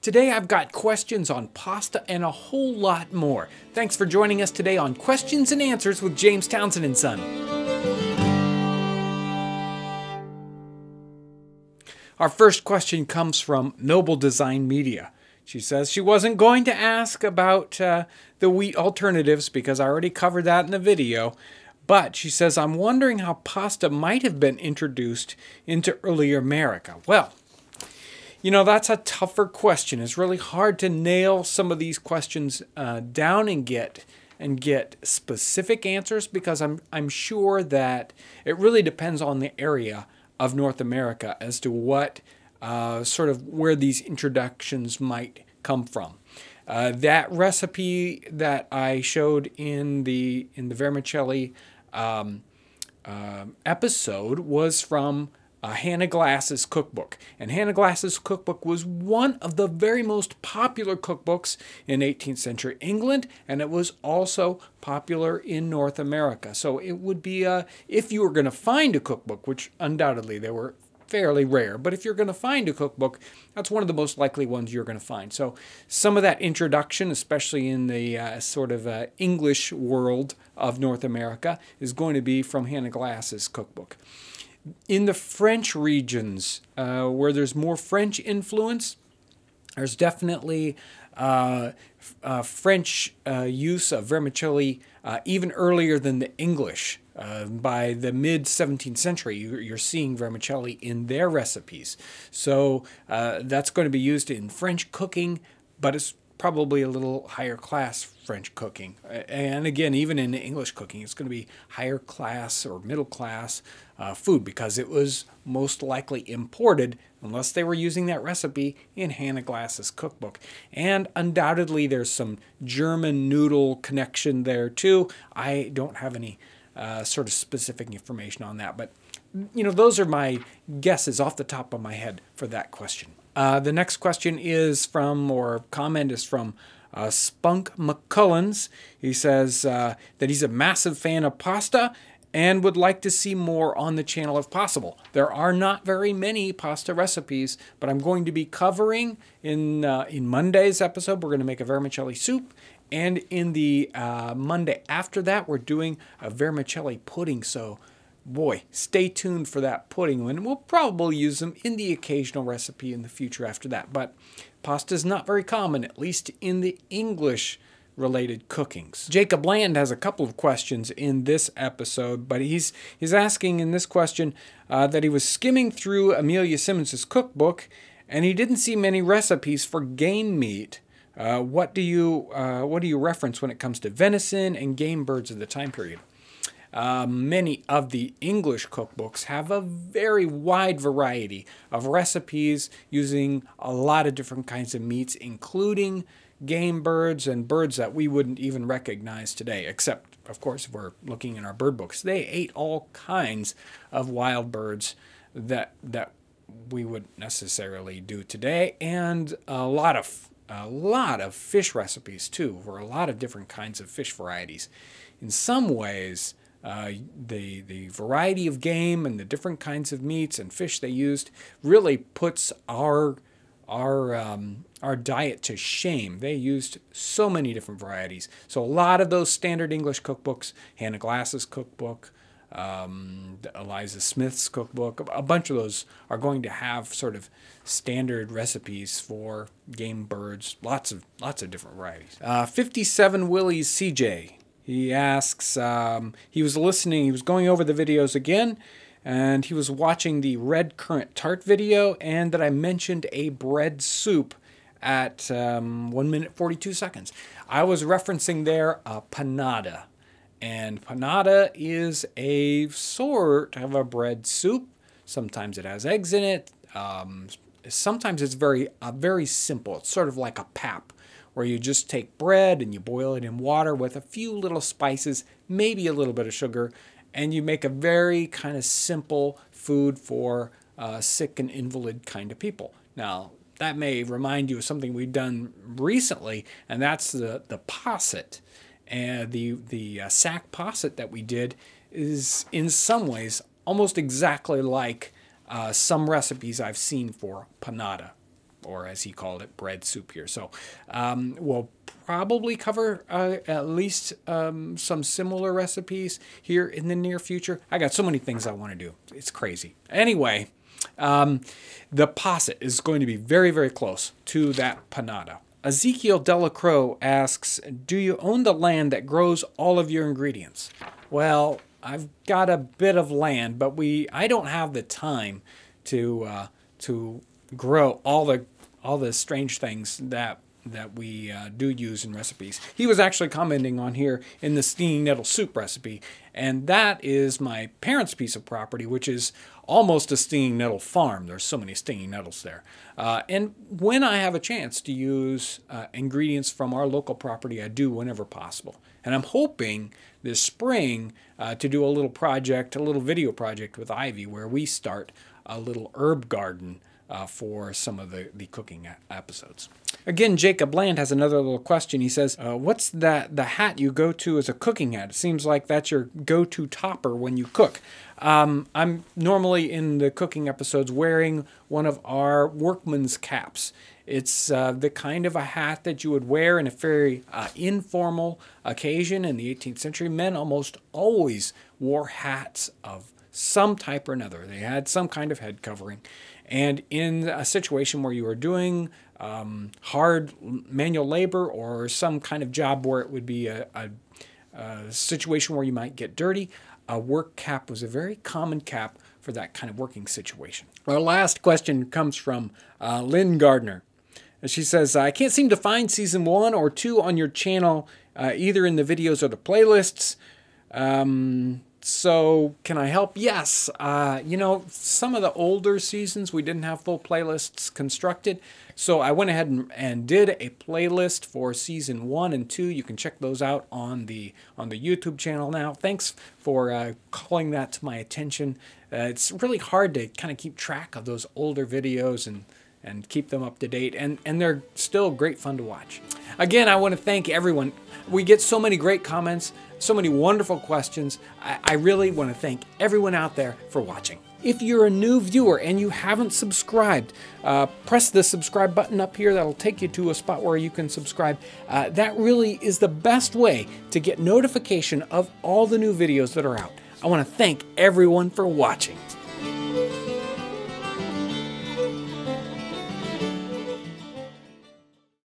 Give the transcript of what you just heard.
Today I've got questions on pasta and a whole lot more. Thanks for joining us today on Questions and Answers with James Townsend & Son. Our first question comes from Noble Design Media. She says she wasn't going to ask about the wheat alternatives because I already covered that in the video. But she says, I'm wondering how pasta might have been introduced into early America. Well, you know, that's a tougher question. It's really hard to nail some of these questions down and get specific answers because I'm sure that it really depends on the area of North America as to what sort of where these introductions might come from. That recipe that I showed in the Vermicelli episode was from Hannah Glass's cookbook. And Hannah Glass's cookbook was one of the very most popular cookbooks in 18th century England, and it was also popular in North America. So it would be, if you were going to find a cookbook, which undoubtedly they were fairly rare, but if you're going to find a cookbook, that's one of the most likely ones you're going to find. So some of that introduction, especially in the sort of English world of North America, is going to be from Hannah Glass's cookbook. In the French regions, where there's more French influence, there's definitely French use of vermicelli even earlier than the English. By the mid-17th century, you're seeing vermicelli in their recipes. So that's going to be used in French cooking, but it's probably a little higher class French cooking. And again, even in English cooking, it's going to be higher class or middle class food because it was most likely imported unless they were using that recipe in Hannah Glass's cookbook. And undoubtedly, there's some German noodle connection there too. I don't have any sort of specific information on that, but you know, those are my guesses off the top of my head for that question. The next question is from, or comment is from, Spunk McCullens. He says that he's a massive fan of pasta and would like to see more on the channel if possible. There are not very many pasta recipes, but I'm going to be covering in Monday's episode, we're going to make a vermicelli soup. And in the Monday after that, we're doing a vermicelli pudding. So, boy, stay tuned for that pudding. And we'll probably use them in the occasional recipe in the future after that. But pasta is not very common, at least in the English-related cookings. Jacob Land has a couple of questions in this episode, but he's asking in this question that he was skimming through Amelia Simmons's cookbook, and he didn't see many recipes for game meat. What do you reference when it comes to venison and game birds of the time period? Many of the English cookbooks have a very wide variety of recipes using a lot of different kinds of meats, including game birds and birds that we wouldn't even recognize today, except, of course, if we're looking in our bird books. They ate all kinds of wild birds that we wouldn't necessarily do today, and a lot of fish recipes too, for a lot of different kinds of fish varieties. In some ways, the variety of game and the different kinds of meats and fish they used really puts our diet to shame. They used so many different varieties. So a lot of those standard English cookbooks, Hannah Glass's cookbook, Eliza Smith's cookbook, a bunch of those are going to have sort of standard recipes for game birds, lots of different varieties. 57 Willie's CJ, he asks, he was going over the videos again, and he was watching the red currant tart video, and that I mentioned a bread soup at 1 minute 42 seconds. I was referencing there panada. And panada is a sort of a bread soup. Sometimes it has eggs in it. Sometimes it's very simple. It's sort of like a pap, where you just take bread and you boil it in water with a few little spices, maybe a little bit of sugar, and you make a very kind of simple food for sick and invalid kind of people. Now, that may remind you of something we've done recently, and that's the posset. And the sack posset that we did is in some ways almost exactly like some recipes I've seen for panada. or as he called it, bread soup here. So we'll probably cover at least some similar recipes here in the near future. I got so many things I want to do. It's crazy. Anyway, the posset is going to be very, very close to that panada. Ezekiel Delacroix asks, do you own the land that grows all of your ingredients? Well, I've got a bit of land, but I don't have the time to grow all the strange things that we do use in recipes. He was actually commenting on here in the stinging nettle soup recipe, and that is my parents' piece of property, which is almost a stinging nettle farm. There's so many stinging nettles there. And when I have a chance to use ingredients from our local property, I do whenever possible. And I'm hoping this spring to do a little project, a little video project with Ivy, where we start a little herb garden for some of the cooking episodes. Again, Jacob Land has another little question. He says, what's the hat you go to as a cooking hat? It seems like that's your go-to topper when you cook. I'm normally in the cooking episodes wearing one of our workman's caps. It's the kind of a hat that you would wear in a very informal occasion. In the 18th century, men almost always wore hats of some type or another. They had some kind of head covering. And in a situation where you were doing hard manual labor or some kind of job where it would be a situation where you might get dirty, a work cap was a very common cap for that kind of working situation. Our last question comes from Lynn Gardner. She says, I can't seem to find season 1 or 2 on your channel, either in the videos or the playlists. So can I help? Yes. You know, some of the older seasons, we didn't have full playlists constructed. So I went ahead and did a playlist for season 1 and 2. You can check those out on the YouTube channel now. Thanks for calling that to my attention. It's really hard to kind of keep track of those older videos and keep them up to date. And they're still great fun to watch. Again, I want to thank everyone. We get so many great comments, so many wonderful questions. I really want to thank everyone out there for watching. If you're a new viewer and you haven't subscribed, press the subscribe button up here. That'll take you to a spot where you can subscribe. That really is the best way to get notification of all the new videos that are out. I want to thank everyone for watching.